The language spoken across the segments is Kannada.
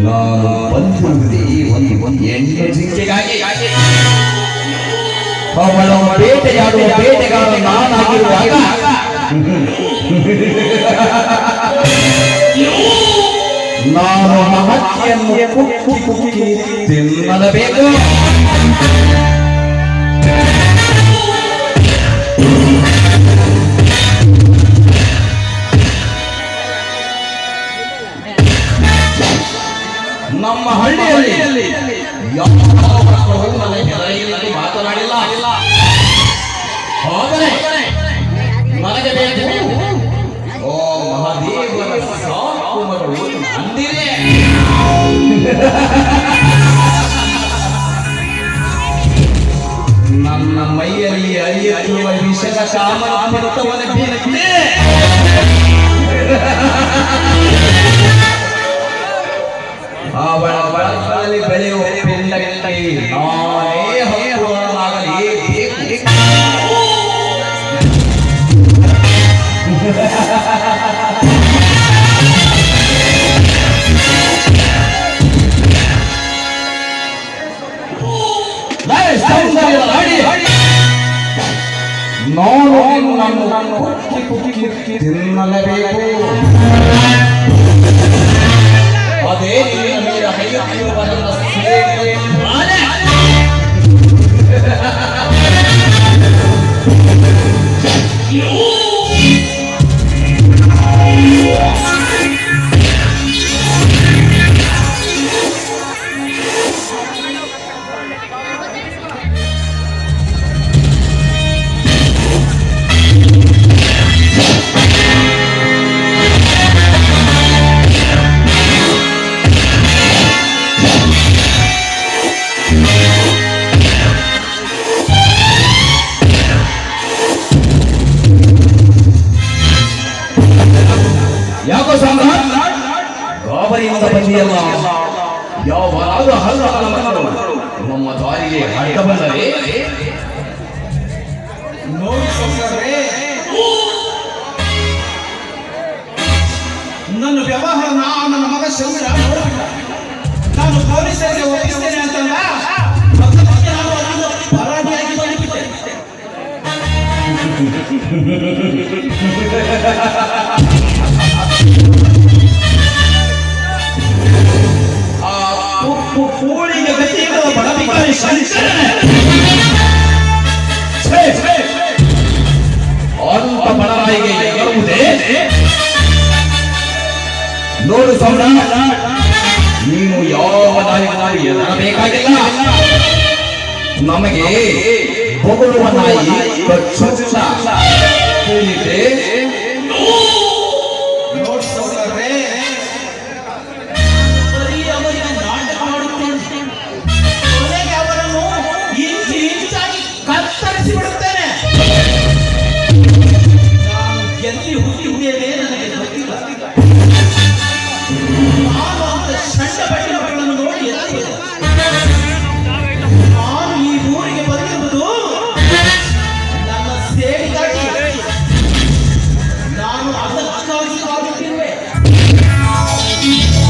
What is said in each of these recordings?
ನಾನು ಬಂದಿರುವುದೇ ಒಂದು ಎಣ್ಣೆ ಜಿಂಕೆಗಾಗಿ. ಅವಳ ಬೇಟೆಯಾಡುವ ಬೇಟೆಗಾರ ನಾನಾಗಿರುವಾಗ ನಾನು ಹಕ್ಕಿಯನ್ನು ಕುಕ್ಕಿ ಕುಕ್ಕಿ ತಿನ್ನಲೇಬೇಕು. ನಮ್ಮ ಹಳ್ಳಿಯಲ್ಲಿ ಮಾತನಾಡಿಲ್ಲ. ಹೋದರೆ ನನಗೆ ಬೇಕು ಓ ಮಹಾದೇವರ ಸಾಕುಮಗಳು ಅಂದಿರೆ. ನನ್ನ ಮೈಯಲ್ಲಿ ಅರಿಯುವ ವಿಷದ ಕಾಮನವನ ಬೇರೆ ಅವಳ ಬಳಕದಲ್ಲಿ ಬೆಳೆಯುವ ಪಿಂಡಕ್ಕೆ ನಾನೇ ಹಕ್ಕುಗಳಾಗಲೇಬೇಕು. ನಾನು ಕುಕ್ಕಿ ಕುಕ್ಕಿ ತಿನ್ನಲೇಬೇಕು. ಅದೇ ನೀರ ಹೈಯುತ್ತಿರುವ ನನ್ನ ಸೇವೆ. ಯಾಕೋ ಸಾಮ್ರಾಟ್ ಗಾಬರಿಯಿಂದ ಬಂದಿಯಲ್ಲ? ಯಾವಾಗ ಹಲ್ಲ ನಮ್ಮ ದಾರಿಗೆ ಅಡ್ಡ ಬಂದರೆ ನೋಡಿ ಸೊಸರೇ, ನನ್ನ ವ್ಯವಹಾರ ನನ್ನ ಮಗ ಶಂಕರ ನೋಡಬೇಡ. ನಾನು ಪೊಲೀಸರಿಗೆ ಒಪ್ಪಿಸ್ತೇನೆ ಅಂತಂದ ಪರಾಜಿಯಾಗಿ ಬಂದ್ಬಿಟ್ಟೆ. ಕೋಳಿಗೆ ಗತಿಗಳು ಬಡಬಿಕಾರಿ ಅಂತ ಬಡರಾಯಿಗೆ ಎಗರುವುದೇ? ನೋಡು ಸಾಮ್ರಾಟ್, ನೀನು ಯಾವ ನಾಯಿ ಎದರಬೇಕಾಗಿಲ್ಲ. ನಮಗೆ ಹೊಗಳುವ ನಾಯಿ ಕಚ್ಚುವುದಿಲ್ಲ. ಹೇಳಿದೆ ನೋಡಿ ಸಹೋದರರೇ, ಅವರಿಗೆ ನಾಟಕ ಮಾಡುತ್ತೇನೆ. ಕೊನೆಗೆ ಅವರನ್ನು ಇಂಚು ಇಂಚಾಗಿ ಕತ್ತರಿಸಿ ಬಿಡುತ್ತೇನೆ. ನಾನು ಎಲ್ಲಿ ಹುಟ್ಟಿದ್ದೇನೆ ನನಗೆ ಗೊತ್ತಿಲ್ಲ. ನಾನು ಅಂತ ಸಣ್ಣ ಬಟ್ಟೆ ಮಕ್ಕಳನ್ನು ನೋಡಿ ಎಲ್ಲಿದೆ. ನಾನು ಈ ಊರಿಗೆ ಬಂದಿರುವುದು ನನ್ನ ಸೇವೆಗಾಗಿ. ನಾನು ಅದಕ್ಕಾಗಿ ಕಾದುತ್ತಿರುವೆ.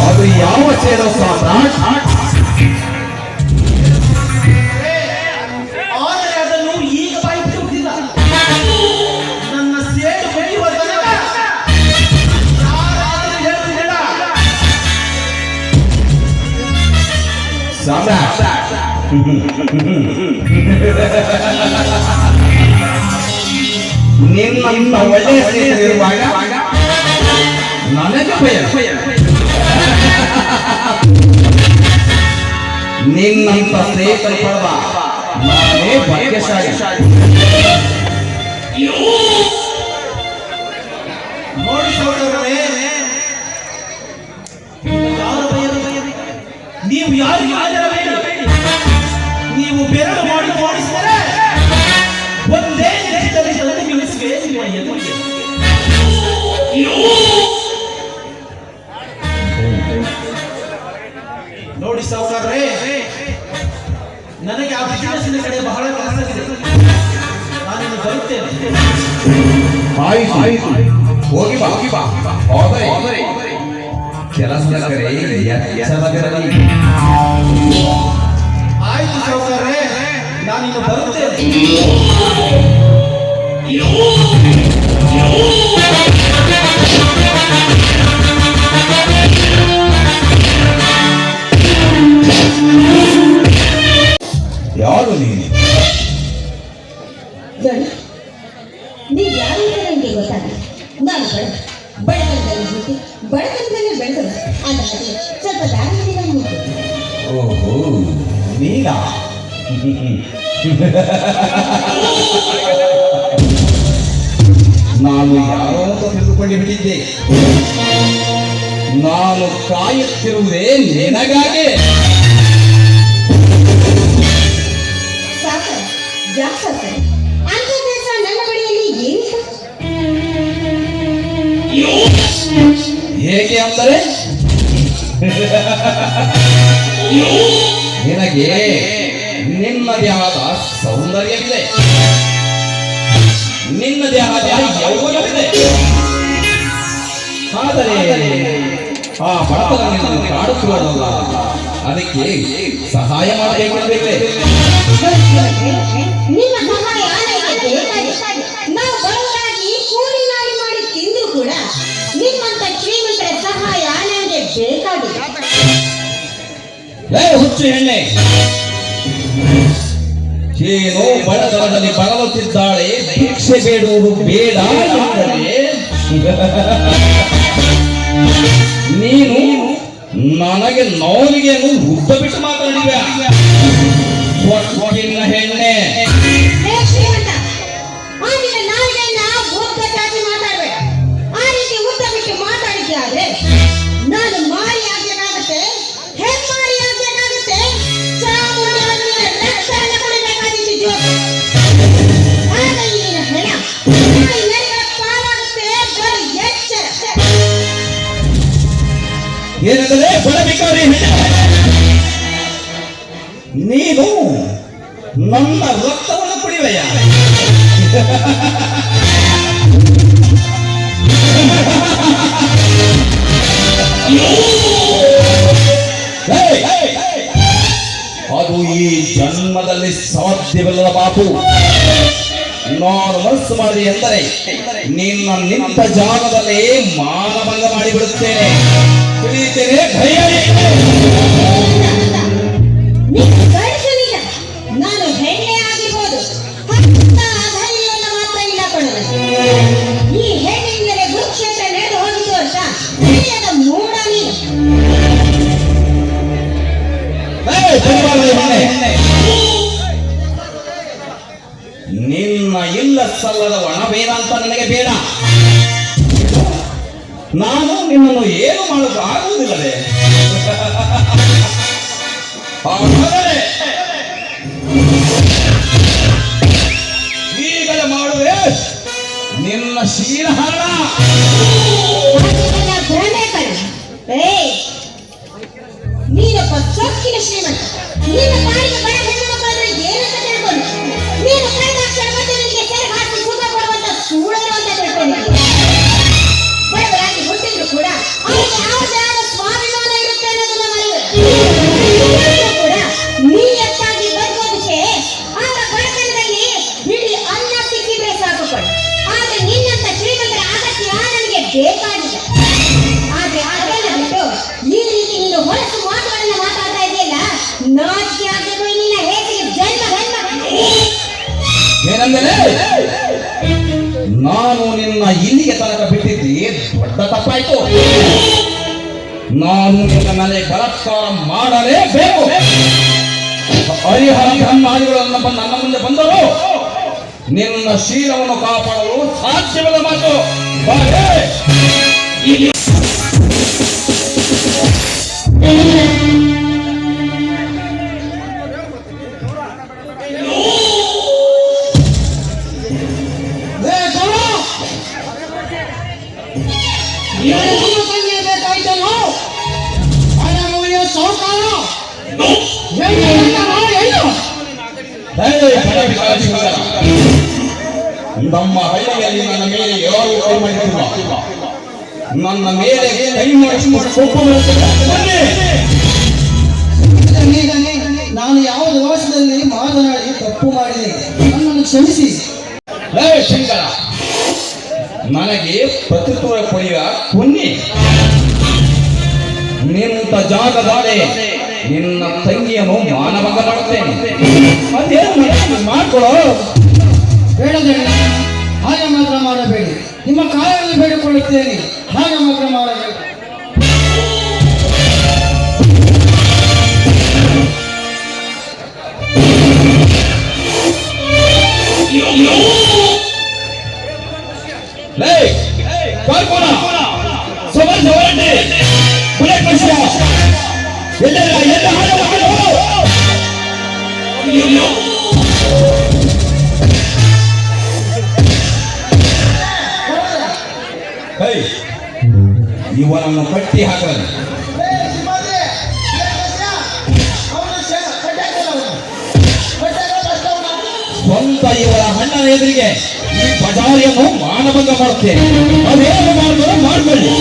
ಅದು ಯಾವ ಸೇರೋ ಸಾಮ್ರಾಟ್? ಆದರೆ ಅದನ್ನು ಈಗ ಬಯಸುವುದಿಲ್ಲ. ನನ್ನ ಸೇಡು ಬೆಳೆಯುವ ತನಕ ಯಾರಾದರೂ ಹೇಳುವುದಿಲ್ಲ. ಸಾಮ್ರಾಟ್, ನಿನ್ನ ಒಳ್ಳೆಯ ಸ್ನೇಹಿತರಿರುವಾಗ ನನಗೆ ಭಯ. ನಿನ್ನಂತ ಸ್ನೇಹಿತರು ಪಡೆದ ನಾನೇ ಭಾಗ್ಯಶಾಲಿ. ನೋಡಿ ಸಹೋದರರೇ, ಯಾರು ಭಯಬೇಡಿ. ನೀವು ಯಾರು ಯಾರಿರಬೇಡಿ. ನೀವು ಬೆರಳು ಮಾಡಿ ತೋರಿಸಿದರೆ ಒಂದೇ ನಿಮಿಷದಲ್ಲಿ ತಂದು ನಿಲ್ಲಿಸುವೆ ನಿಮ್ಮ ಎದುರಿಗೆ. ನೋಡಿ ಸಹೋದರರೇ, ನನಗೆ ಆ ಬಿಸಿನೆಸ್ಸಿನ ಕಡೆ ಬಹಳ ಕೆಲಸವಿದೆ. ನಾನಿನ್ನು ಬರುತ್ತೇನೆ. ಆಯ್ತು ಹೋಗಿ ಬಾ ಹೋದರೆ ಕೆಲಸದ ಕರೆ ಎಚ್ಚರದಿರಲಿ. ಆಯ್ತು ಸಾವುಕಾರರೇ, ನಾನಿನ್ನು ಬರುತ್ತೇನೆ. ಯಾರು ನೀನು? ಗಂಡ, ನೀವು ಯಾರು ಅಂತ ನನಗೆ ಗೊತ್ತಾಗಲ್ಲ. ನಾನು ಬಡತನದಲ್ಲಿ ಹುಟ್ಟಿ ಬಡತನದಲ್ಲೇ ಬೆಳೆದವ. ಅಂದಾಗೆ ಸ್ವಲ್ಪ ದಾರಿಯಲ್ಲಿ ನಾನು ಹೋಗ್ತೇನೆ. ಓಹೋ, ನೀನಾ? ನಾನು ಯಾರೋ ಅಂತ ತಿಳಿದುಕೊಂಡು ಬಿಟ್ಟಿದ್ದೆ. ನಾನು ಕಾಯುತ್ತಿರುವುದೇ ನಿನಗಾಗಿ. ಸಾಕು, ಯಾಕೆ ಸಾಕ್ತಾರೆ? ಅಂತ ಕೆಲಸ ನನ್ನ ಬಳಿಯಲ್ಲಿ ಏನಿಲ್ಲ. ಹೇಗೆ ಅಂದರೆ ನಿನಗೆ ನಿನ್ನದೇ ಆದ ಸೌಂದರ್ಯವಿದೆ, ನಿನ್ನದೇ ಆದ ಯೌವನವಿದೆ. ಆದರೆ ಆ ಬಡತನ ನಿನ್ನನ್ನು ಕಾಡುತ್ತಿರುವುದಲ್ಲ, ಅದಕ್ಕೆ ಸಹಾಯ ಮಾಡಬೇಕಿದೆ. ನಿಮ್ಮ ಸಹಾಯ ನನಗೆ ಬೇಕಾಗಿದೆ. ನಾವು ಬಡವರಾಗಿ ಕೂಲಿ ನಾಲಿ ಮಾಡಿ ತಿಂದು ಕೂಡ ನಿಮ್ಮಂತ ಶ್ರೀಮಂತರ ಸಹಾಯ ನನಗೆ ಬೇಕಾಗಿದೆ. ಹುಚ್ಚು ಹೆಣ್ಣೆ, ಏನೋ ಬಡತನದಲ್ಲಿ ಬಳಲುತ್ತಿದ್ದಾಳೆ, ಭಿಕ್ಷೆ ಬೇಡುವುದು ಬೇಡ ಎಂದರೆ ನೀನು ನನಗೆ ನೋವಿಗೆಯನ್ನು ಉದ್ದ ಬಿಟ್ಟು ಮಾತಾಡಿವೆ. ಹೆಣ್ಣೆ, ಹೇ ಶ್ರೀಮಂತ, ಆ ನಿನ್ನ ನಾಲಿಗೆಯನ್ನ ಉದ್ದ ಚಾಚಿ ಮಾತಾಡ್ಬೇಡ. ಆ ರೀತಿ ಉದ್ದ ಬಿಟ್ಟು ಮಾತಾಡಿದ್ದೆ ಆದ್ರೆ ನಾನು ಮಾರಿ ಆಗ್ಬೇಕಾಗುತ್ತೆ, ಹೆಮ್ಮಾರಿ ಆಗ್ಬೇಕಾಗುತ್ತೆ, ಚಾಮುಂಡೇಶ್ವರಿಯ ರಕ್ಷಣೆ ಕೊಡಬೇಕಾಗಿದ್ದು. ಆಗ ಈ ನಿನ್ನ ಹೆಣ ನಾಯಿ ನರಿಗಳ ಪಾಲಾಗುತ್ತೆ. ಬರೀ ಎಚ್ಚರ. ಏನೆಂದರೆ ಬಡಬೇಕಾರಿ ಹೆಣ್ಣೆ, ನೀನು ನನ್ನ ರಕ್ತವನ್ನು ಕುಡಿವೆಯ. ಅದು ಈ ಜನ್ಮದಲ್ಲಿ ಸಾಧ್ಯವಿಲ್ಲದ ಮಾತು. ನಾನು ಮನಸ್ಸು ಮಾಡಿದೆ ಎಂದರೆ ನಿನ್ನ ನಿಂತ ಜಾಗದಲ್ಲಿ ಮಾನಭಂಗ ಮಾಡಿಬಿಡುತ್ತೇನೆ. ತಿಳಿಯುತ್ತೇನೆ, ಭಯ. ನೀನು ಗಂಡಸು ನಿಜ, ನಾನು ಹೆಣ್ಣೆ ಆಗಿರ್ಬೋದು, ಅಂತ ಧೈರ್ಯವನ್ನು ಮಾತ್ರ ಇಲ್ಲ ಕೊಡೋದು. ಈ ಹೆಣ್ಣಿನಿಂದಲೇ ಕುರುಕ್ಷೇತ್ರ ನಡೆದು ಹೋಗಿದ್ದು ಅಂತ ತಿಳಿಯದ ಮೂಢ ನೀನು. ನಿನ್ನ ಇಲ್ಲ ಸಲ್ಲದ ಒಣಬೇಡ ಅಂತ ನನಗೆ ಬೇಡ. ನಾನು ನಿನ್ನನ್ನು ಏನು ಮಾಡಲು ಆಗುವುದಿಲ್ಲವೇ? ಹಾಗಾದರೆ ಈಗಲೇ ಮಾಡುವೆ ನಿನ್ನ ಶೀಲಹರಣ. ಅದನ್ನ ಭ್ರಮೆ ಕಣ. ನೀನೊಬ್ಬ ಸೊಕ್ಕಿನ ಶ್ರೀಮಂತ. ನಿನ್ನ ಪಾಡಿಗೆ ಬಡ ಹೆಣ್ಣು ಮಕ್ಕಳಾದ್ರೆ ಏನಂತ ತಿಳ್ಕೊಂಡು ನೀನು ಕೈದಾಕ್ಷಣ ಮತ್ತೆ ನಿನಗೆ ಸೆರೆ ಹಾಕಿ ಸುಖ ಕೊಡುವಂತ ಸೂಳರು ಅಂತ ತಿಳ್ಕೊಂಡಿದ್ದೀಯ. ಬಡವರಾಗಿ ಹುಟ್ಟಿದ್ರು ಕೂಡ ಅವರಿಗೆ ಯಾವುದೇ ಆದ ಸ್ವಾಭಿಮಾನ ಇರುತ್ತೆ ಅನ್ನೋದನ್ನ ಮರೆಯುವೆ. ಕೂಡ ನೀಯತ್ತಾಗಿ ಬದುಕೋದಕ್ಕೆ ಆಗ ಬಡತನದಲ್ಲಿ ಬಿಡಿ ಅನ್ನ ಸಿಕ್ಕಿದ್ರೆ ಸಾಕು ಕೊಡು. ಆದ್ರೆ ನಿನ್ನಂತ ಶ್ರೀಮಂತರ ಅಗತ್ಯ ನನಗೆ ಬೇಕಾಗಿಲ್ಲ. ಆದ್ರೆ ಅದೆಲ್ಲ ಬಿಟ್ಟು ಈ ರೀತಿ ನೀನು ಹೊಲಸು ಮಾತುಗಳನ್ನ ಮಾತಾಡ್ತಾ ಇದೆಯಲ್ಲ, ನಾಚಿಕೆ ಆಗಬೇಕು. ನಿನ್ನ ಹೇಸಿಗೆ ಜನ್ಮ ಏನೆಂದರೆ ನಾನು ನಿನ್ನ ಇಲ್ಲಿಗೆ ತನಕ ಬಿಟ್ಟಿದ್ದೆ ದೊಡ್ಡ ತಪ್ಪಾಯ್ತು. ನಾನು ನಿನ್ನ ಮೇಲೆ ಬಲಾತ್ಕಾರ ಮಾಡಲೇಬೇಕು. ಹರಿಹರ ಬ್ರಹ್ಮಾದಿಗಳು ನನ್ನ ಮುಂದೆ ಬಂದರು. ನಿನ್ನ ಶೀಲವನ್ನು ಕಾಪಾಡಲು ಸಾಧ್ಯವಿಲ್ಲ ಮಾತು. ನಮ್ಮ ಹಳ್ಳಿಯಲ್ಲಿ ನನ್ನ ಮೇಲೆ ಯಾರು ಕೈ ಮಾಡಿಲ್ಲ. ನನ್ನ ಮೇಲೆ ಕೈ ಮಾಡಿಸುವ ಕೋಪ ಬರುತ್ತದೆ. ಬನ್ನಿ. ನಾನು ಯಾವ ದೋಷದಲ್ಲಿ ಮಾತನಾಡಿ ತಪ್ಪು ಮಾಡಿದೆ, ನನ್ನನ್ನು ಕ್ಷಮಿಸಿ. ಲೇ ಶಂಕರ, ನನಗೆ ಪ್ರತಿತ್ವ ಪಡೆಯುವ ಪುಣ್ಯ. ನಿಂತ ಜಾಗದಾರೆ ನಿನ್ನ ತಂಗಿಯನ್ನು ಮಾನಭಂಗ ಮಾಡುತ್ತೇನೆ. ಅದೇನು ಮಾಡ್ಕೊಳ್ಳೋ. ಬೇಡದೇನೆ, ಹಾಗೆ ಮಾತ್ರ ಮಾಡಬೇಡಿ. ನಿಮ್ಮ ಕಾಯವನ್ನು ಬೇಡಿಕೊಳ್ಳುತ್ತೇನೆ, ಹಾಗೆ ಮಾತ್ರ ಮಾಡಬೇಡಿ. ಲೇ ಕಾರ್ಕೋನ, ಸವರ್ ಸವರಡ್ಡಿ, ಬುಲೆಟ್ ಮನುಷ್ಯ, ಎಲ್ಲೆಲ್ಲ ಎಲ್ಲ ಹಾಳು ಹಾಳು. ಹೇ, ಇವನನ್ನು ಕಟ್ಟಿ ಹಾಕಲಿ. ಸ್ವಂತ ಇವರ ಅಣ್ಣನ ಎದುರಿಗೆ ಈ ಬಜಾರಿಯನ್ನು ಮಾನಭಂಗ ಮಾಡುತ್ತೇನೆ. ಅದೇನು ಮಾಡಿದ್ರು ಮಾಡ್ಕೊಳ್ಳಿ.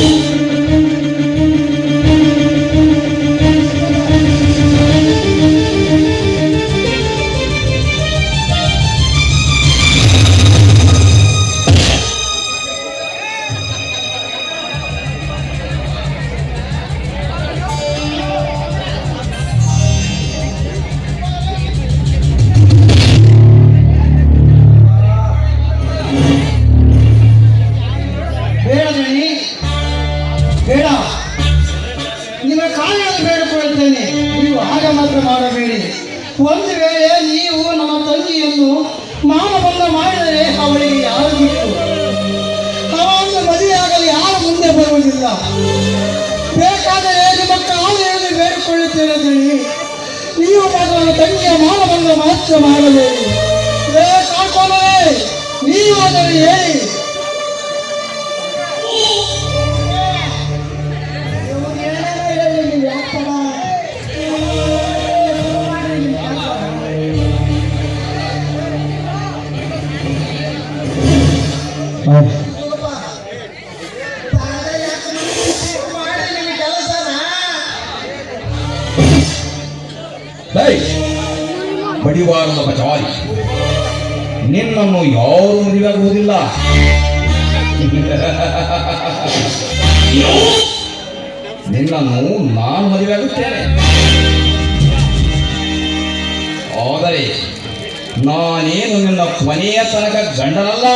ಬೇಡ, ನಿಮ್ಮ ಕಾಯವನ್ನು ಬೇಡಿಕೊಳ್ಳುತ್ತೇನೆ, ನೀವು ಹಾಗೆ ಮಾತ್ರ ಮಾಡಬೇಡಿ. ಒಂದು ವೇಳೆ ನೀವು ನಮ್ಮ ತಂಗಿಯನ್ನು ಮಾನಭಂಗ ಮಾಡಿದರೆ ಅವಳಿಗೆ ಯಾರು ಬಿಟ್ಟು ಅವಳನ್ನು ಮದುವೆಯಾಗಲು ಯಾರು ಮುಂದೆ ಬರುವುದಿಲ್ಲ. ಬೇಕಾದರೆ ನಿಮ್ಮ ಕಾಯವನ್ನು ಬೇಡಿಕೊಳ್ಳುತ್ತೇನೆ ಹೇಳಿ, ನೀವು ಮಾತ್ರ ನನ್ನ ತಂಗಿಯ ಮಾನಭಂಗ ಮಾತ್ರ ಮಾಡಬೇಡಿ. ಕಾಡ್ಕೊಳ್ಳೇ, ನೀವು ಅದನ್ನು ಹೇಳಿ. ಬಡಿವಾರದ ಬಚಾರಿ, ನಿನ್ನನ್ನು ಯಾರು ಮದುವೆಯಾಗುವುದಿಲ್ಲ. ನಿನ್ನನ್ನು ನಾನು ಮದುವೆಯಾಗುತ್ತೇನೆ. ಆದರೆ ನಾನೇನು ನಿನ್ನ ಕೊನೆಯ ತನಕ ಗಂಡನಲ್ಲ.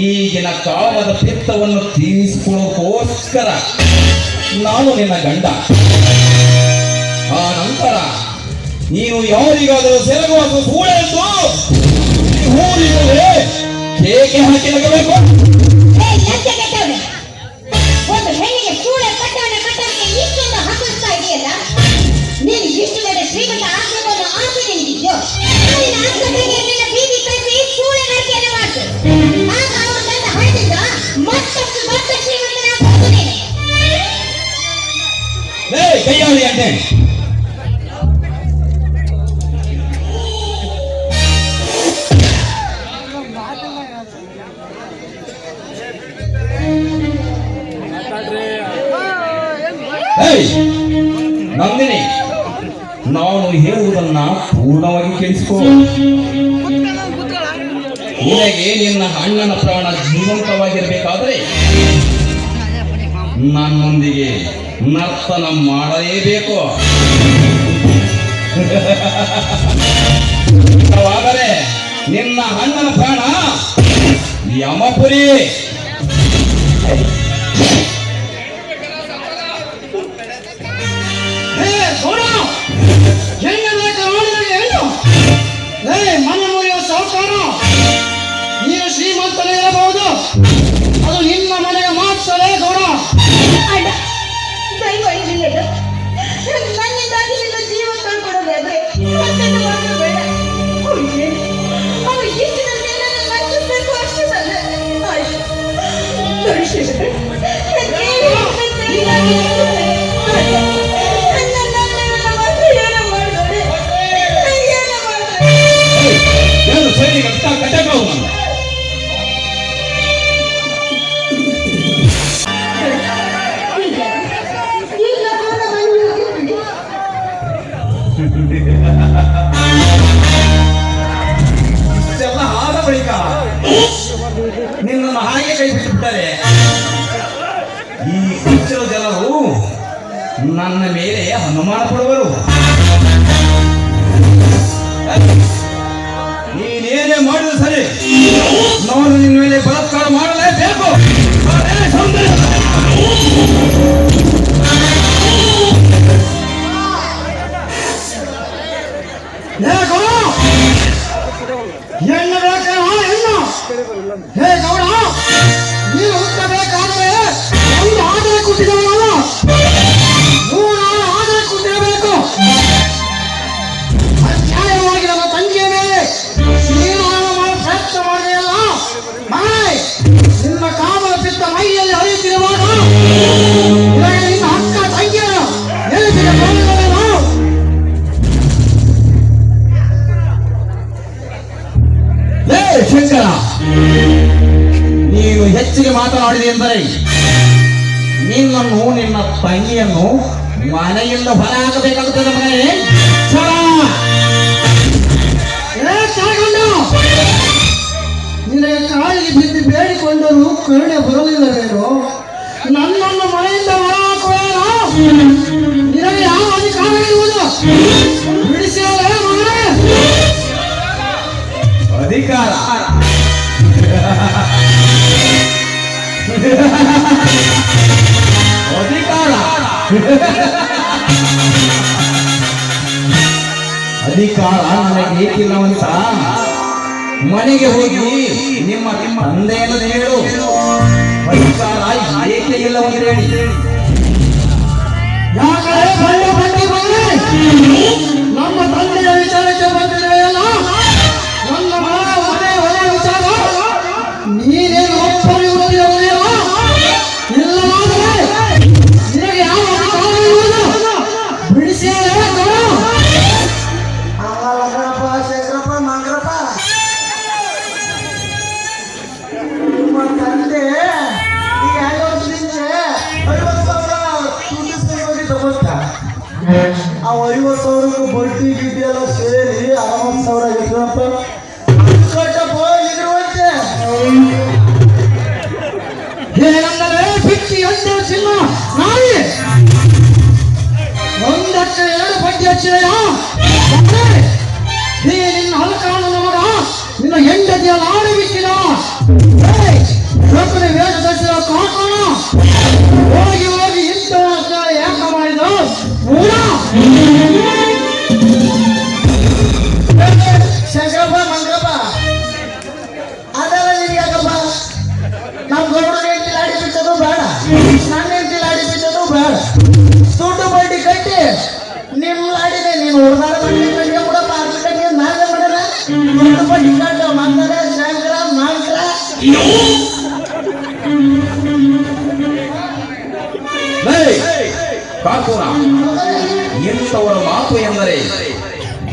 ಈಗಿನ ಕಾಮದ ಪಿತ್ತವನ್ನು ತೀರಿಸಿಕೊಳ್ಳೋದಕ್ಕೋಸ್ಕರ ನಾನು ನಿನ್ನ ಗಂಡ. ಆ ನಂತರ ನೀನು ಯಾರಿಗಾದರೂ ಸೆರಗುವ ಸೂಳೆ ಎಂದು ಊರಿನಲ್ಲಿ ಕೇಕೆ ಹಾಕಿ ನಗಬೇಕು. ಒಂದು ಹೆಣ್ಣಿಗೆ ಸೂಳೆ ಕಟ್ಟವನ್ನ ಕಟ್ಟಕ್ಕೆ ಇಷ್ಟೊಂದು ಹಕ್ಕಿಸ್ತಾ ಇದೆಯಲ್ಲ. ನೀನು ಇಷ್ಟು ದೊಡ್ಡ ಶ್ರೀಮಂತ ಆಶ್ರಮವನ್ನು ಆಸೆ ನಿಂತಿದ್ಯೋ, ನಿನ್ನ ಆಸ್ಪತ್ರೆಗೆ ನಿನ್ನ ಬೀದಿ ಕಳಿಸಿ ಸೂಳೆ ನರಕೆಯನ್ನು ಮಾಡ್ತು. ಆಗ ಅವರು ತಂದ ಹಣದಿಂದ ಮತ್ತಷ್ಟು ದೊಡ್ಡ ಶ್ರೀಮಂತನಾಗಬಹುದು ನೀನು. ಕೈಯಾಳಿ ಅಂತೆ. ನಂದಿನಿ, ನಾನು ಹೇಳುವುದನ್ನ ಪೂರ್ಣವಾಗಿ ಕೇಳಿಸಿಕೋ. ನಿನಗೆ ನಿನ್ನ ಅಣ್ಣನ ಪ್ರಾಣ ಜೀವಂತವಾಗಿರಬೇಕಾದರೆ ನನ್ನೊಂದಿಗೆ ನರ್ತನ ಮಾಡಲೇಬೇಕು. ಇಲ್ಲವಾದರೆ ನಿನ್ನ ಅಣ್ಣನ ಪ್ರಾಣ ಯಮಪುರಿ. ಮನೆ ಮುರಿಯುವ ಸಾಹುಕಾರ, ನೀನು ಶ್ರೀಮಂತನೇ ಇರಬಹುದು, ಅದು ನಿನ್ನ ಮನೆಗೆ ಮಾತ್ರವೇ ಗೌಡ. ನನ್ನಿಂದಾಗಿ ನಿನ್ನ ಜೀವ ಕಳ್ಕೊಡೋದಾದ್ರೆ ಮತ್ತೊಂದು ಮಾತ್ರ ಬೇಡ. ಅವಳು ಎಷ್ಟು ನನ್ನ ಮರ್ತಿಸ್ಬೇಕು ಅಷ್ಟೇ. ನಿನ್ನನ್ನು ಹಾಗೆ ಕೈ ಬಿಟ್ಟುಬಿಟ್ಟರೆ ಈ ಕುಚ್ಚರ ಜನರು ನನ್ನ ಮೇಲೆ ಅನುಮಾನ ಪಡುವರು. ನೀನೇನೇ ಮಾಡಿದ್ರು ಸರಿ, ನಾನು ನಿನ್ನ ಮೇಲೆ ಬಲಾತ್ಕಾರ ಮಾಡಲೇಬೇಕು. ಅದೇ ಸೌಂದರ್ಯ. ಹೆಣ್ಣು ಬೇಕೇನೋ ಹೆಣ್ಣು? ಹೇ ಗೌಡ, ನೀನು ಹುಟ್ಟಬೇಕಾದರೆ ಒಂದು ಆಧಾರ ಕೊಟ್ಟಿದ್ದವನಲ್ಲ, ನೂರು ಆಧಾರ ಕೊಟ್ಟಿರಬೇಕು. ಅನ್ಯಾಯವಾಗಿ ನಮ್ಮ ತಂಗಿಯ ಮೇಲೆ ಶ್ರೀನಾಮ ಮಾಡೋ ಪ್ರಯತ್ನ ಮಾಡಿದೆಯಲ್ಲ ಮಗನೇ, ನಿನ್ನ ಕಾಮನ ಪಿತ್ತ ಮೈಯಲ್ಲಿ ಹರಿಯುತ್ತಿರುವಾಗ ನಿನ್ನ ಅಕ್ಕ ತಂಗಿಯರು ಎಲ್ಲಿಗೆ ಬರಲಿಲ್ಲವೇನೋ? ಶಂಕರ, ನೀನು ಹೆಚ್ಚಿಗೆ ಮಾತನಾಡಿದೆ ಎಂದರೆ ನಿನ್ನನ್ನು ನಿನ್ನ ತಂಗಿಯನ್ನು ಮನೆಯಿಂದ ಹೊರ ಹಾಕಬೇಕಾಗುತ್ತದೆ ಮಗನೇ. ನಿನಗೆ ಕಾಲಿಗೆ ಬಿದ್ದು ಬೇಡಿಕೊಂಡರೂ ಕರುಣೆ ಬರಲಿಲ್ಲವೇನೋ? ನನ್ನನ್ನು ಮನೆಯಿಂದ ಹೊರ ಹಾಕುವೇನೋ? ನಿನಗೆ ಯಾವ ಅಧಿಕಾರ ಇರುವುದು? ಬಿಡಿಸಿದರೆ ಮಗನೇ ಅಧಿಕಾರ ಅಧಿಕಾರ ಅಧಿಕಾರ ನನಗೆ ಏಕಿಲ್ಲವಂತ ಮನೆಗೆ ಹೋಗಿ ನಿಮ್ಮ ತಂದೆಯನ್ನು ಹೇಳು. ಅಧಿಕಾರ ಏಕೆ ಇಲ್ಲವಂತ ಹೇಳಿ. ಯಾಕಂದ್ರೆ ಬಂಡಿ ಮಗನೇ, ನಮ್ಮ ತಂದೆಯ ವಿಚಾರಕ್ಕೆ ಬಂದಿದೆಯಲ್ಲ, ನನ್ನ ಮನೆ ವಿಚಾರ ನೀನೇನು ಒಪ್ಪರಿಯುವುದಿಲ್ಲ. ಇಲ್ಲವಾದರೆ ನಿನಗೆ ಯಾವ ಅಧಿಕಾರ ಇರುವುದು? ಬಿಡಿಸಿದರೆ ಶಂಕರಪ್ಪ ಮಂಗ್ರಪ್ಪ, ನಿಮ್ಮ ತಂದೆ ಈಗ 2 ವರ್ಷದಿಂದ 50,000 ದುಡ್ಡು ತಗೊಂಡ. ಆ 50,000 ಬಡ್ಡಿ ಗಿಡ್ಡಿ ಎಲ್ಲ ಸೇರಿ 60,000 ಆಗಿದ್ರಪ್ಪ. ಕಟ್ಟಪ್ಪ ಇರುವಂತೆ ಏನಂದರೆ ಬಿಟ್ಟಿ ಅಂತೆ ಚಿನ್ನ ನಾಯಿ ಒಂದಕ್ಕೆ 2 ಬಡ್ಡಿ ಹಚ್ಚಿದೆಯ? ನೀ ನಿನ್ನ ಹಲಕಾನ ನಮಗ ನಿನ್ನ ಹೆಂಡತಿಯಲ್ಲಿ ಆಡಬಿಟ್ಟಿದ ರೊಕ್ಕದ ವೇಷ ಧರಿಸಿದ ಕಾಕೋಣ ಹೋಗಿ ಹೋಗಿ ಇಂಥ ಯಾಕ ಮಾಡಿದ ಶಂಕರಪ್ಪ ಮಂಗಪ್ಪ, ಅದೆಲ್ಲ ನಿನಗೆ ಯಾಕಪ್ಪ? ನಮ್ಮ ಗೌಡನ ಹೆಂಡತಿ ಲಾಡಿ ಬಿಚ್ಚೋದು ಬೇಡ, ನನ್ನ ಹೆಂಡತಿ ಲಾಡಿ ಬಿಚ್ಚೋದು ಬೇಡ. ದುಡ್ಡು ಬಡ್ಡಿ ಕಟ್ಟಿ ನಿಮ್ಮ ಲಾಡಿದೆ ನೀನು ಹೊಡೆದಾಡ ಮಾಡಿ ಕೂಡ ಪಾರ್ಟಿ ನಾನೇ ಮಾಡ್ಯಾರ. ದುಡ್ಡು ಬಡ್ಡಿ ಕಟ್ಟ ಮಾಡ್ತಾರೆ ಶಂಕರ ಮಂಕರ. ಕಾಕೋಣ, ಎಂಥವರ ಮಾತು ಎಂದರೆ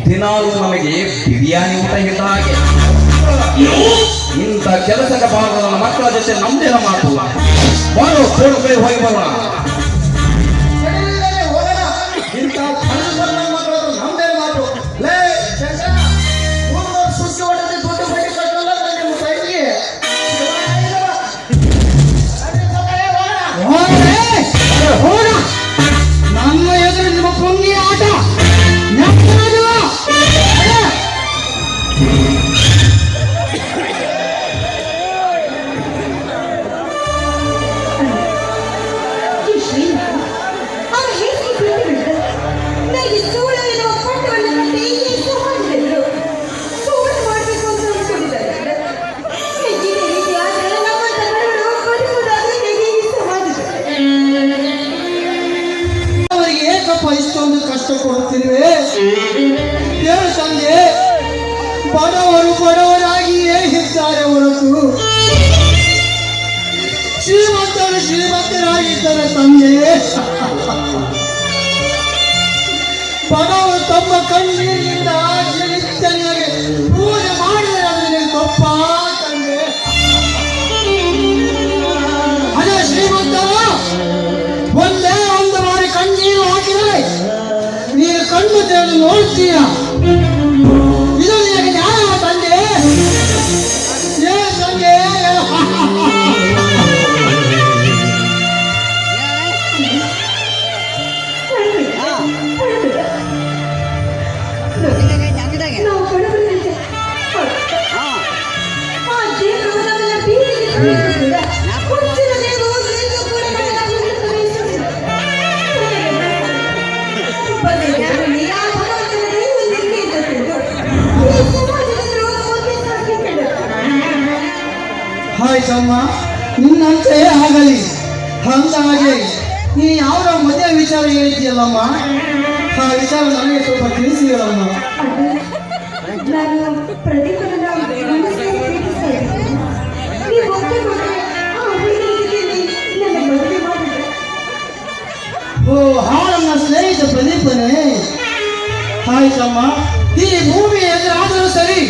ದಿನಾಲೂ ನಮಗೆ ಬಿರಿಯಾನಿ ಊಟ ಇದ್ದ ಹಾಗೆ. ಇಂಥ ಕೆಲಸದ ಭಾಗ ನನ್ನ ಮಕ್ಕಳ ಜೊತೆ ನಮ್ದೇನ ಮಾತು. ಬಾರೋ ಕೋಣ ಕೈ ಹೋಗಿ ಬರೋಣ. ಹೋಗೋಣ. ಇಂಥ ನನ್ನ ಮಕ್ಕಳು ನಮ್ದೇ ಮಾತು. ಲೇ ಶಂಕರ, ಸುದ್ದಿ ಹೊಡೆದು ದುಡ್ಡು ಬಡ್ಡಿ ಕಟ್ಟಲ್ಲ ನಿಮ್ಮ ತಂಗಿ. ಹೋಗೋಣ. ನಮ್ಮ ಎದುರು ನಿಮ್ಮ ಪೊಂಗಿ ಆಟ ಇಷ್ಟೊಂದು ಕಷ್ಟ ಕೊಡುತ್ತಿರುವೆ ತಂದೆ. ಬಡವರು ಬಡವರಾಗಿಯೇ ಇದ್ದಾರೆ ಹೊರತು ಶ್ರೀಮಂತರು ಶ್ರೀಮಂತರಾಗಿದ್ದಾರೆ ತಂದೆ. ಬಡವರು ತಮ್ಮ ಕಣ್ಣೀರಿನಿಂದ ನಿತ್ಯನಿಗೆ ಪೂಜೆ ಮಾಡಿದರೆ ಅದಕ್ಕೆ ತಪ್ಪ ತಂದೆ. ಅದೇ ಶ್ರೀಮಂತರು ಒಂದೇ ಒಂದು ಬಾರಿ ಕಣ್ಣೀರು ಹಾಕಿದರೆ ನೀನು ಕಣ್ಣು ತೆರೆದು ನೋಡ್ತೀಯ. ಇದು ನಿನಗೆ ನ್ಯಾಯ ತಂದೆ? ಹುಟ್ಟಿದ ದೇವರು ಎಂದು ಕೂಡ ನಮ್ಮನ್ನು ಪ್ರವೇಶಿಸಿದ. ಬದಲಿಗೆ ಯಾವ ಭಗವಂತನ ದೈವನಿಗೆ ಇದ್ದದ್ದು ಈ ಸಮಾಜದ ದ್ರೋಹಕ್ಕೆ ಸಾಕಿಕೊಂಡರು. ಆಯ್ತಮ್ಮ, ನಿನ್ನಂತೆಯೇ ಆಗಲಿ. ಅಂದಾಗೆ ನೀ ಯಾವ ಮದುವೆ ವಿಚಾರ ಹೇಳಿದ್ಯಲ್ಲಮ್ಮ, ಆ ವಿಚಾರ ನನಗೆ ಸ್ವಲ್ಪ ತಿಳಿಸಿ ಹೇಳಮ್ಮ. ನಾನು ಪ್ರದೀಪನ ಮನಸ್ಸನ್ನು ಪ್ರೀತಿಸಿದೆ. ನೀವು ಒಪ್ಪಿಕೊಂಡ್ರೆ ಆ ಹುಡುಗಿಗೆ ನನ್ನ ಮದುವೆ ಮಾಡಿದೆ. ಓ, ನನ್ನ ಸ್ನೇಹಿತ ಪ್ರದೀಪನೇ. ಆಯ್ತಮ್ಮ, ಈ ಭೂಮಿ ಎದುರಾದರೂ ಸರಿ,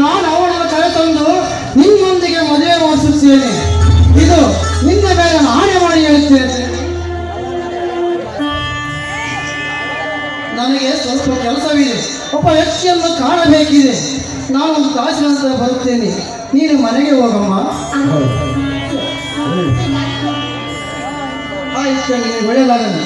ನಾನು ಅವಳನ್ನು ಕರೆತಂದು ನಿಮ್ಮೊಂದಿಗೆ ಮದುವೆ ಮಾಡಿಸುತ್ತೇನೆ. ಇದು ನಿನ್ನ ಮೇಲೆ ಆಣೆ ಮಾಡಿ ಹೇಳುತ್ತೇನೆ. ನನಗೆ ಸ್ವಲ್ಪ ಕೆಲಸವಿದೆ, ಒಬ್ಬ ವ್ಯಕ್ತಿಯನ್ನು ಕಾಣಬೇಕಿದೆ. ನಾನು ಒಂದು ತಾಸಿನ ನಂತರ ಬರುತ್ತೇನೆ, ನೀನು ಮನೆಗೆ ಹೋಗಮ್ಮ. ಆಯ್ತು, ನೀನು ಒಳ್ಳೆಯದಾಗಲಿ.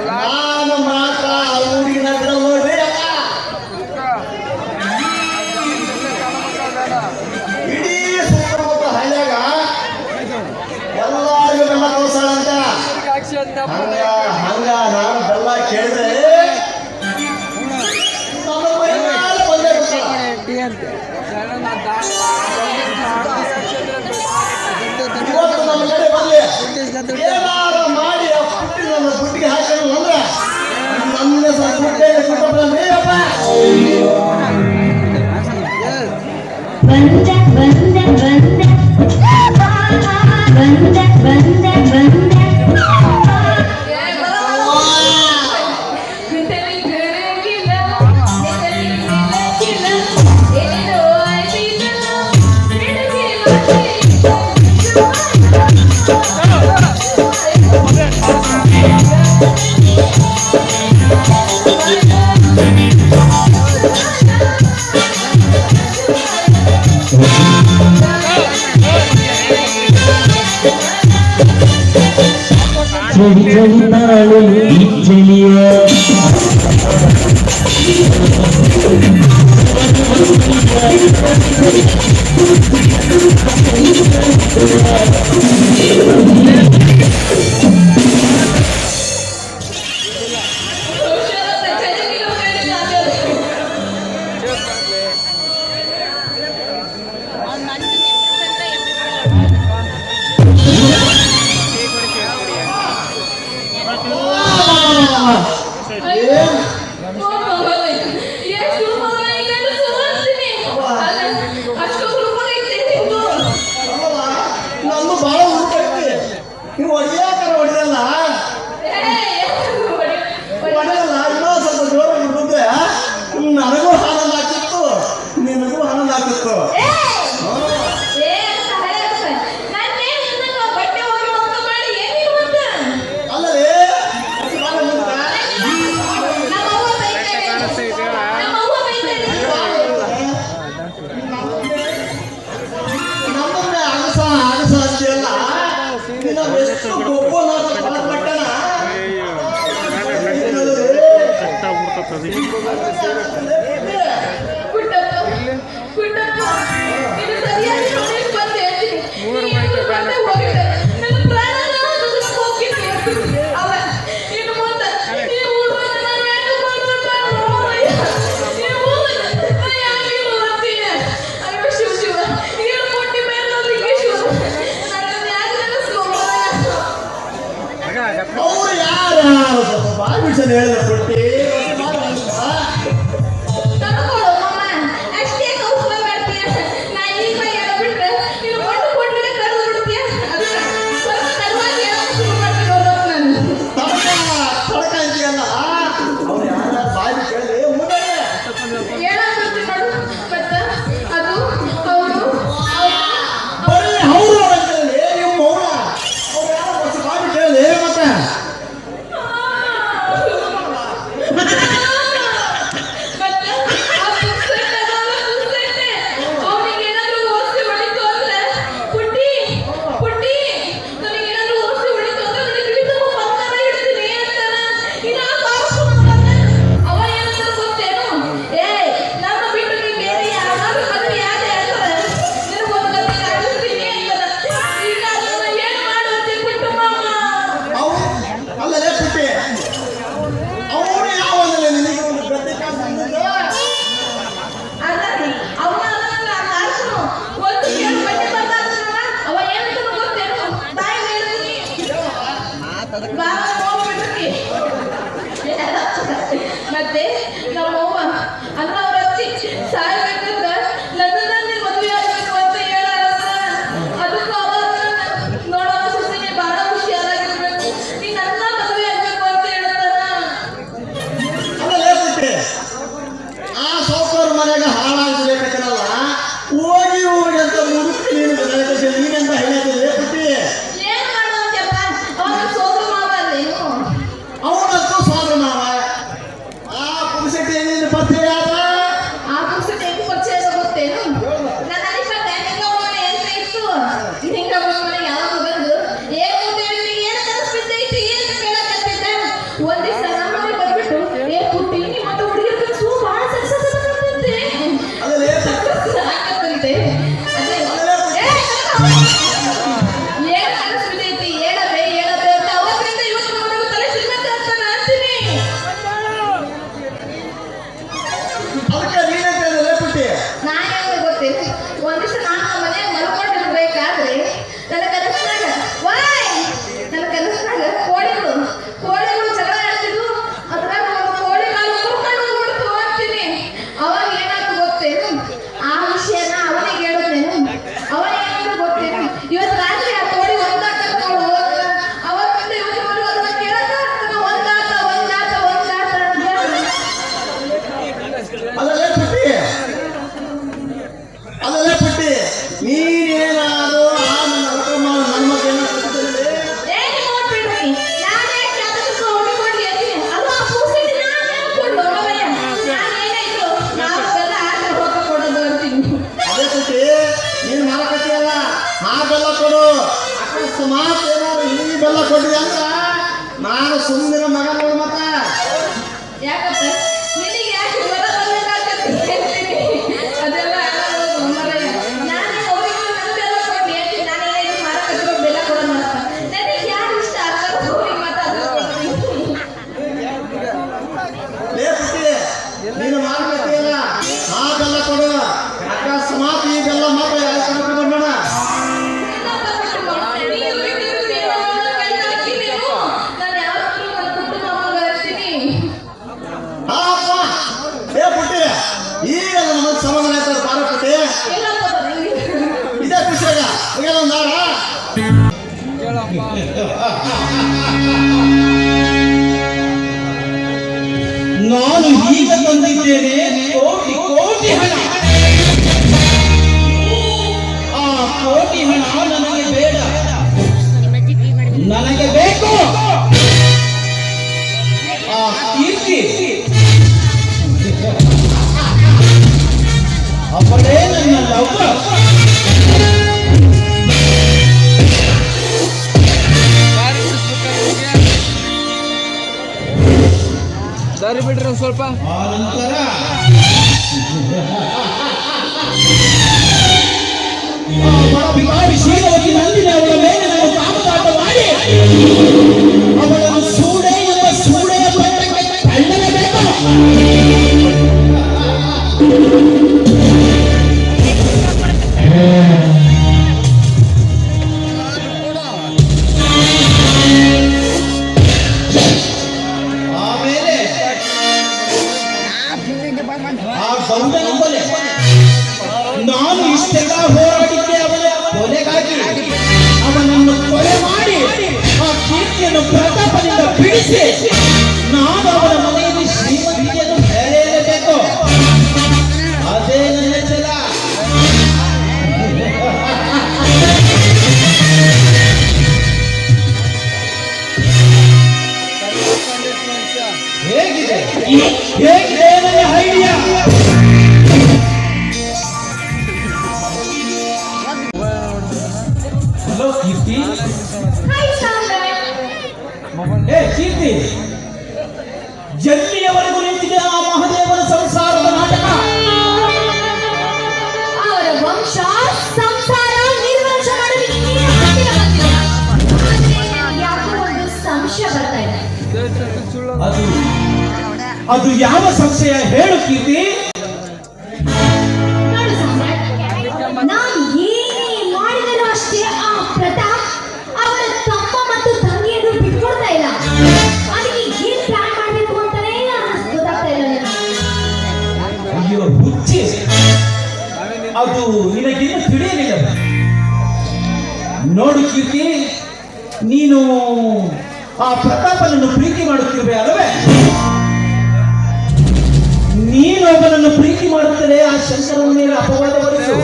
ನಾನು ಮಾತ್ರ ಹುಡುಗಿನ ಹತ್ರ ನೋಡ್ರಿ ಇಡೀ ಸುತ್ತಮುತ್ತ ಹಳ್ಳಿಯಾಗ ಎಲ್ಲರಿಗೂ ಬೆಲ್ಲ ಕೌಸಳ ಅಂತ ಹಂಗ ನಾನು ಬೆಲ್ಲ ಕೇಳಿದ್ರೆ ನಮ್ಮ ಮೈ ಮೇಲೆ ಬಂದೇ ಬಿಡ್ತಾಳ. ಇವತ್ತು ನಮ್ಮ ಕಡೆ ಬರ್ಲಿ, ಏನಾರ ಮಾಡಿ ಆ ಪುಟ್ಟಿ ನನ್ನ ಬುಟ್ಟಿಗೆ ಹಾಕೊಂಡು ಅಂದ್ರೆ ನಮ್ಮನೆ ಚಳಿ ಚಳಿ ತಾಳು ಈ ಚಳಿಯ ನಮ್ಮ ಬಾಳ ಹುಡುಕೈತಿ. ನೀವು ಹೊಡಿಯಾಕರ ಹೊಡಿದಲ್ಲ ಹೊಡೆಯಲ್ಲ, ಇನ್ನೂ ಸ್ವಲ್ಪ ಜೋರ ಹುಡುಗಿದ್ರೆ ನನಗೂ ಆನಂದ ಆಗ್ತಿತ್ತು, ನಿನಗೂ ಆನಂದ ಆಗ್ತಿತ್ತು. ಅಲ್ಲವೇ ನಮ್ಮನ್ನೇ ಅಗಸ ಅಗಸ ಅಂತೀಯಲ್ಲ, ಎಷ್ಟು ಗೊಬ್ಬನಾದ ಪಟ್ಟಣ ಅವ್ರು ಯಾರು ಸ್ವಲ್ಪ ಬಾಯಿ ಬಿಡ್ಸಲು ಹೇಳಿದ್ರು ಕೊಟ್ಟಿ ನಮ್ಮವ್ವ ಅನ್ನ ಅವ್ರ ಅತ್ತಿ ಸಾಯ್ಬೇಕಂದ್ರ ನನ್ನನ್ನ ನೀನ್ ಮದ್ವೆ ಆಗ್ಬೇಕು ಅಂತ ಹೇಳಾರ ಅದಕ್ಕೆ ಅವಾಗ ನೋಡೋ ಸೊಸೆಗೆ ಬಹಳ ಹುಷಾರಾಗಿರ್ಬೇಕು ನೀನ್ ನನ್ನ ಮದ್ವೆ ಆಗ್ಬೇಕು ಅಂತ ಹೇಳ್ತಾರ ಅಲ್ಲೇ ಬಿಟ್ಟೆ ಆ ಸಾವುಕಾರ ಮನೆಯಾಗ ಹಾಳಾಗ್ಬೇಕಲ್ಲ ಹೋಗಿ ಹೋಗಿ ಅಂತ ಮುದುಕಿ ನೀನು ನೀನೆಂತ ಹೇಳಿದ್ರೆ ಬಿಟ್ಟಿ ಏನ್ ಮಾಡುವಂತಪ್ಪ ಅವಾಗ ಸೋದರ ಮಾವ ಅಲ್ಲೇನು ಅವನಂತೂ ಸಾಧು ಮಾವ ಆ ಪುರುಷಕ್ಕೆ ಏನೇನು ಪರಿಚಯ ಆದ ಆ ಪುಸ್ತಕ ಹೆಂಗ್ ಪರಿಚಯ ಗೊತ್ತೇನು ನನ್ನ ಅನಿಪಟ್ಟ ನಿಂಗಮ್ಮನೆ ಅಂತ ಇತ್ತು ನಿಂಗಮ್ಮನೆ ಯಾವಾಗ ಬಂದು ಏನ್ ಮುಂದೆ ಏನ್ ಕನಸ್ಬಿದ್ದೈತಿ ಅಂತ ಕೇಳಕತ್ತಿದ್ದ ಒಂದ್ ದಿವಸ ನಮ್ಮನೆ ಬಂದ್ಬಿಟ್ಟು ಏ ಪುಟ್ಟಿ ನಿಮ್ಮಂತ ಹುಡುಗಿರ ಕನಸು ಬಹಳ ಸಕ್ಸಸ್ ಆಗತ್ತಂತೆ ಅಲ್ಲೇ ಆಗತ್ತಂತೆ ಅದೇ ಏನ್ ಕನಸ್ಬಿದ್ದೈತಿ ಹೇಳಬೇ ಅಂತ ಅವತ್ತಿಂದ ಇವತ್ತು ನಮಗೆ ತಲೆ ಸಿಗ್ಬೇಕು ಅಂತ ನಾನು ಅಂತೀನಿ ಅದಕ್ಕೆ ನೀನಂತ ಹೇಳಿದ್ರೆ ಬಿಟ್ಟಿ ನಾನು ಯಾವಾಗ ಗೊತ್ತೇನು ಒಂದ್ ದಿವಸ ನಾನು ಮನೆಯಾಗ ಮಲ್ಕೊಂಡಿರ್ಬೇಕಾದ್ರೆ ನನ್ನ ಕನಸಿನಾಗ ಕೋಳಿಗಳು ಜಗಳ ಆಡ್ತಿದ್ವು ಅದ್ರಾಗ ಒಂದು ಕೋಳಿ ಕಾಲು ಮುರ್ಕೊಂಡು ಹೋಗ್ಬಿಡ್ತು ಅಂತೀನಿ ಅವಾಗ ಏನಾದ್ರು ಗೊತ್ತೇನು ಆ ವಿಷಯನ ಅವನಿಗೆ ಹೇಳುತ್ತೇನು ಅವನೇನಾದ್ರು ಗೊತ್ತೇನು ಇವತ್ತು ರಾತ್ರಿ ಆ ಕೋಳಿ ಒಂದಾಗ್ತದೆ ಹೋದ್ರ ಅವತ್ತಿಂದ ಇವತ್ತಿನವರೆಗೂ ಅದನ್ನ ಕೇಳಕ್ಕ ಒಂದಾತ ಅಂತ ಹೇಳಿ ಅಲ್ಲೇ ಬಿಟ್ಟಿ ನೀನೇನಾದ್ರು ಆ ನನ್ನ ಅಕ್ಕಮ್ಮ ನನ್ನ ಮಗ ಏನಾಗ್ತದೆ ಏನ್ ನೋಡ್ಬಿಡ್ರಿ ನಾನೇ ಜಾತಕಕ್ಕೆ ಹೊಡಿಕೊಂಡ್ಲಿ ಅಂತೀನಿ ಅದು ಆ ಪೂಸಿಗೆ ನಾನು ಹೇಳ್ಕೊಂಡು ಅವಯ್ಯ ನಾನೇನಾಯ್ತು ನಾವು ಬೆಲ್ಲ ಹಾಕಿ ಹೋಗ ಕೊಡೋದು ಅಂತೀನಿ ಅದೇ ಬಿಟ್ಟಿ ನೀನು ಮಾರಕತ್ತಿಯಲ್ಲ ಆ ಬೆಲ್ಲ ಕೊಡು ಅಕಸ್ಮಾತ್ ಏನಾದ್ರು ಈ ಬೆಲ್ಲ ಕೊಡ್ರಿ ಅಂತ ನಾನು ಸುಮ್ಮನೆ ಮಗ ನೋಡು ಮತ್ತ ಯಾಕಪ್ಪ ನಿನಗೆ ಯಾಕೆ ಜ್ವರ ಬರ್ಬೇಕಾಗ್ತದೆ ಹೇಳ್ತೀನಿ ಅದೆಲ್ಲ ಮರಯ್ಯ ನಾನೇ ಹೋಗಿದ್ದು ನನ್ನ ಬೆಲ್ಲ ಕೊಟ್ಟು ಹೇಳ್ತೀನಿ ನಾನೇನಾಯ್ತು ಮಾರಕತ್ತಿರೋ ಬೆಲ್ಲ ಕೊಡೋಣ ಅಂತ ನನಗೆ ಯಾರು ಇಷ್ಟ ಆಗ್ತಾರೆ ಹೋಗಿ ಮಾತಾಡೋದು ಲೇ ಬಿಟ್ಟಿ ನೀನು ಮಾರಕತ್ತಿಯಲ್ಲ ಆ ಬೆಲ್ಲ ಕೊಡು ಅಕಸ್ಮಾತ್ ಈ ಬೆಲ್ಲ ಮಾತ್ರ ಯಾರು ಕರ್ಕೊಂಡು ಬಂದೋಣ ಏ ಪುಟ್ಟಿ ಈಗ ನನ್ನ ಸಮಾಧಾನ ಆಯ್ತಾರೆ ಬಾರ ಪುಟ್ಟಿ ಇದೇ ಖುಷಿಯಾಗ ಹೋಗ್ಯಾರ ಒಂದು ಆಡ ನಾನು ಈಗ ತಂದಿದ್ದೇನೆ ಕೋಟಿ ಕೋಟಿ ಹಣ ಆ ಕೋಟಿ ಹಣ ನನಗೆ ಬೇಡ ನನಗೆ ಬೇಕು ಆ ಕೀರ್ತಿ ಅವಳೇ ನನ್ನ ಲವ್ವ ದಾರಿ ಬಿಡ್ರಿ ಒಂದ್ ಸ್ವಲ್ಪ ಆ ನಂತರ ಶೀಲವತಿ ನಂದಿನ ಅವಳ ಮೇಲೆ ನಾವು ಕಾಮದಾಟ ಮಾಡಿ ಅವಳನ್ನು ಸೂಡೆ ಎಂಬ ಸೂಳೆಯ ಪಟ್ಟಕ್ಕೆ ತಳ್ಳಲೇಬೇಕು. ಆಮೇಲೆ ಆ ಗೌಡನ ಕೊಲೆ ನಾನು ಇಷ್ಟೆಲ್ಲ ಹೋರಾಡಿದ್ದೆ ಅವನ ಕೊಲೆಗಾಗಿ ಅವನನ್ನು ಕೊಲೆ ಮಾಡಿ ಆ ಕೀರ್ತಿಯನ್ನು ಪ್ರತಾಪದಿಂದ ಬಿಡಿಸಿ ನಾನು ಅವನ ಮನೆಯಲ್ಲಿ ಶ್ರೀಮಂತಿಯನ್ನು ಹೇಳಲೇಬೇಕು. ಅದೇ ನನ್ನ ಛಲ. ಹೇಗಿದೆ ಹೇಗಿದೆ ನನ್ನ ಐಡಿಯಾ? ಹಲೋ ಕೀರ್ತಿ. ಏ ಕೀರ್ತಿ, ಎಲ್ಲಿಯವರೆಗೂ ನಿಂತಿದೆ ಆ ಮಹಾದೇವನ ಸಂಸಾರದ ನಾಟಕ? ಅವರ ವಂಶ ಸಂಸಾರ ನಿರ್ವಂಶ ಮಾಡಲು ಇನ್ನೇನು ಹತ್ತಿರ ಬಂದಿಲ್ಲ. ಆದ್ರೆ ನನಗೆ ಯಾಕೋ ಒಂದು ಸಂಶಯ ಬರ್ತಾ ಇದೆ. ಅದು ಯಾವ ಸಂಶಯ ಹೇಳು ಕೀರ್ತಿ. ನೋಡು ಸಾಮ್ರಾಟ್, ನಾನು ಏನೇ ಮಾಡಿದರೂ ಅಷ್ಟೇ ಆ ಪ್ರತಾಪ್ ಅವರ ತಮ್ಮ ಮತ್ತು ತಂಗಿಯನ್ನು ಬಿಟ್ಕೊಡ್ತಾ ಇಲ್ಲ. ಅದಕ್ಕೆ ಏನ್ ಪ್ಲಾನ್ ಮಾಡ್ಬೇಕು ಅಂತಾನೆ ಗೊತ್ತಾಗ್ತಾ ಇಲ್ಲ ನನಗೆ. ನಿನಗಿನ್ನೂ ತಿಳಿಯಲಿಲ್ಲ. ನೋಡು ಕೀರ್ತಿ, ನೀನು ಆ ಪ್ರತಾಪನನ್ನು ಪ್ರೀತಿ ಮಾಡುತ್ತಿರುವೆ ಅಲ್ಲವೇ? ನೀನು ಅವನನ್ನು ಪ್ರೀತಿ ಮಾಡುತ್ತಲೇ ಆ ಶಂಕರನ ಮೇಲೆ ಅಪವಾದ ಹೊರಿಸು.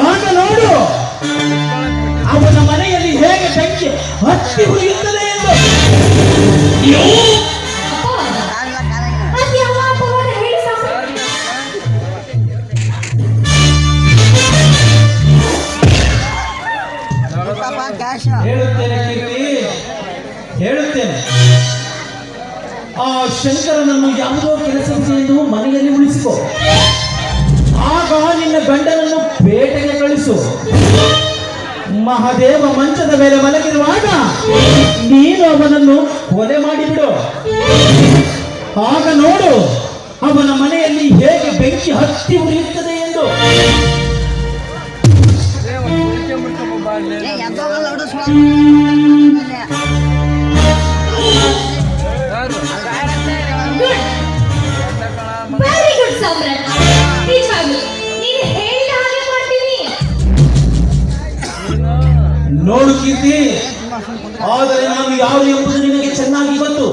ಆಗ ನೋಡು ಅವನ ಮನೆಯಲ್ಲಿ ಹೇಗೆ ಬೆಂಕಿ ಹತ್ತಿ ಉರಿಯುತ್ತದೆ ಎಂದು. ಹೇಳುತ್ತೇನೆ ಕೀರ್ತಿ, ಹೇಳುತ್ತೇನೆ. ಆ ಶಂಕರನನ್ನು ಯಾವುದೋ ಕೆಲಸವಿದೆ ಎಂದು ಮನೆಯಲ್ಲಿ ಉಳಿಸಿಕೊ. ಆಗ ನಿನ್ನ ಗಂಡನನ್ನು ಬೇಟೆಗೆ ಕಳಿಸು. ಮಹಾದೇವ ಮಂಚದ ಮೇಲೆ ಮಲಗಿರುವಾಗ ನೀನು ಅವನನ್ನು ಕೊಲೆ ಮಾಡಿಬಿಡು. ಆಗ ನೋಡು ಅವನ ಮನೆಯಲ್ಲಿ ಹೇಗೆ ಬೆಂಕಿ ಹತ್ತಿ ಉರಿಯುತ್ತದೆ ಎಂದು. ವೆರಿ ಗುಡ್ ಸಾಮ್ರಾಟ್. ನಿಜವಾಗ್ಲೂ ನೀನು ಹೇಳಿದ ಹಾಗೆ ಮಾಡ್ತೀನಿ. ನೋಡು ಕೀರ್ತಿ, ಆದರೆ ನಾನು ಯಾರು ಎಂಬುದು ನಿನಗೆ ಚೆನ್ನಾಗಿ ಗೊತ್ತು.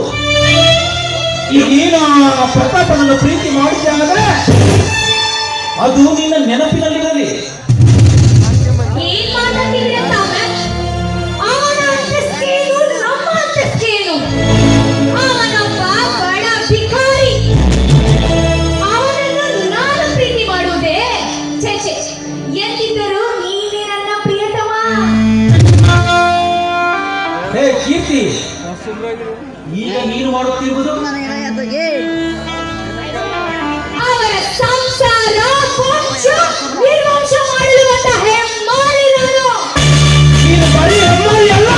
ಈ ನೀನು ಆ ಪ್ರತಾಪನನ್ನು ಪ್ರೀತಿ ಮಾಡಿದ್ದಾದರೆ ಅದು ನಿನ್ನ ನೆನಪಿನಲ್ಲಿರಲಿ. ಏನ್ ಮಾತಾಡ್ತಿದ್ದೀರ ಸಾಮ್ರಾಟ್? ಅವನ ಅಂತಸ್ತೇನು, ನಮ್ಮ ಅಂತಸ್ತೇನು? ಅವನೊಬ್ಬ ಬಡ ಭಿಕಾರಿ. ಅವನನ್ನು ನಾನು ಪ್ರೀತಿ ಮಾಡುವುದೇ? ಛೇ ಛೇ, ಎಂದಿದ್ದರೂ ನೀನೇ ನನ್ನ ಪ್ರಿಯತಮ. ಹೇ ಕೀರ್ತಿ, ಈಗ ನೀನು ಮಾಡುತ್ತಿರುವುದು ಅವರ ಸಂಸಾರ ವಂಶ ನಿರ್ವಂಶ ಮಾಡಲು ಅಂತ ಹೆಮ್ಮಾರಿರೋನು. ನೀನು ಬರೀ ಹೆಮ್ಮಾರಿ ಅಲ್ಲ,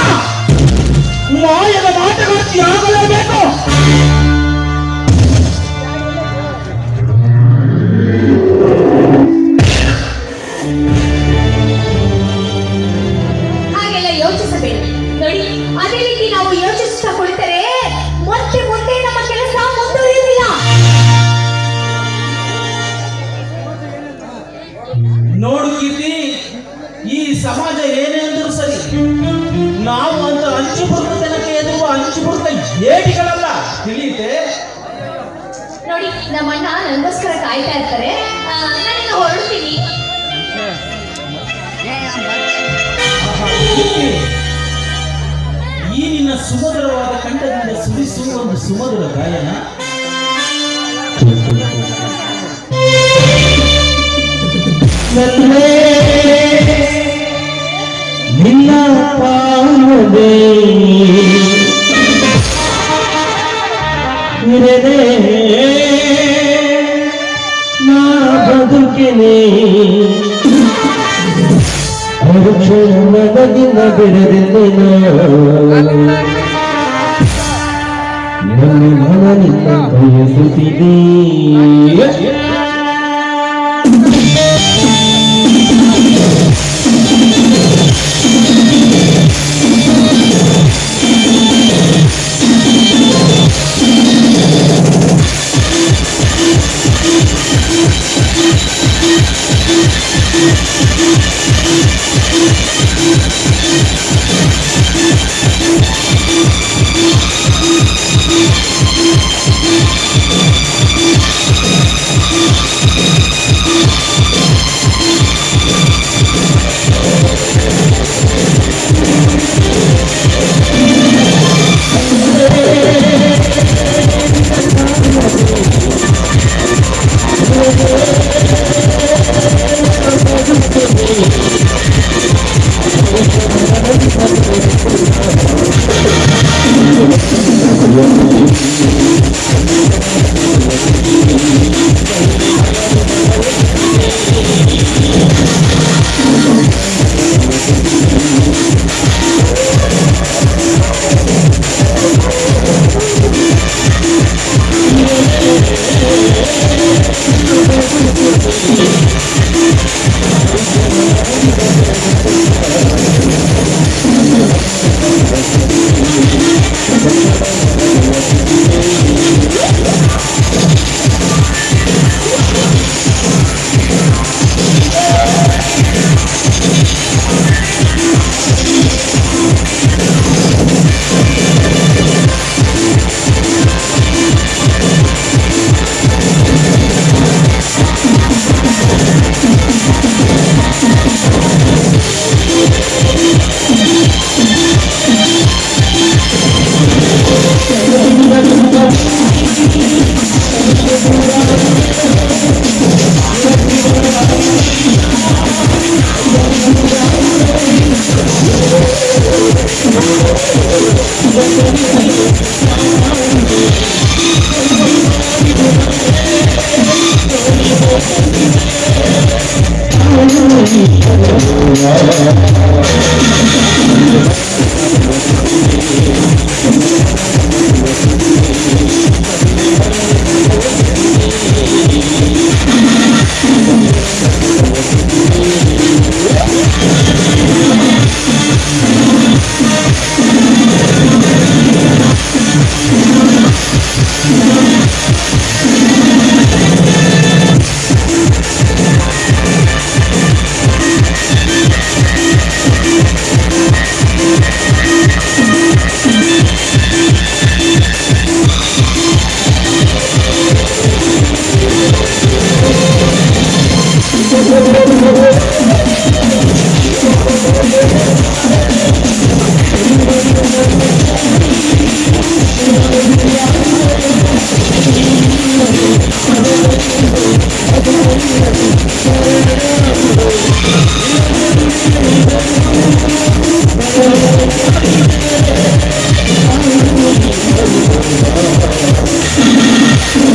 ಮಾಯದ ಮಾಟಗಾರ್ತಿ ಆಗಲೇಬೇಕು. ಹಾಗೆಲ್ಲ ಯೋಚಿಸಬೇಡಿ. ನೋಡಿ, ಅದೇ ರೀತಿ ನಾವು ಯೋಚಿಸುತ್ತಾ ಕುಳಿತರೆ ಮತ್ತೆ ಮುಂದೆ ನಮ್ಮ ಕೆಲಸ ಮುಂದುವರಿಯುವುದಿಲ್ಲ. ನೋಡು ಕೀರ್ತಿ, ಈ ಸಮಾಜ ಏನೇ ಅಂದರೂ ಸರಿ, ನಾವು ಅಂತ ಅಂಚು ಬುರುಕತನಕ್ಕೆ ಎದುರುವ ಅಂಚು ಬುರುಕ ಏಟಿಗಳಲ್ಲ, ತಿಳಿಯುತ್ತೆ? ನೋಡಿ, ನಮ್ಮಣ್ಣ ನನಗೋಸ್ಕರ ಕಾಯ್ತಾ ಇರ್ತಾರೆ. ನಾನಿನ್ನು ಹೊರಡ್ತೀನಿ. ಕೀರ್ತಿ, ಈ ನಿನ್ನ ಸುಮಧುರವಾದ ಕಂಠದಿಂದ ಸುರಿಸುವ ಒಂದು ಸುಮಧುರ ಗಾಯನ ನಿನ್ನ ಪಾವದೆ ನಾ ಬದುಕಿನೇ ಮನದಿಂದ ಬಿಡದಿಲ್ಲ ನನ್ನ ಮನನಿಂದ ಬಯಸುತ್ತೀನಿ.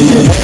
ಶ್ರೀ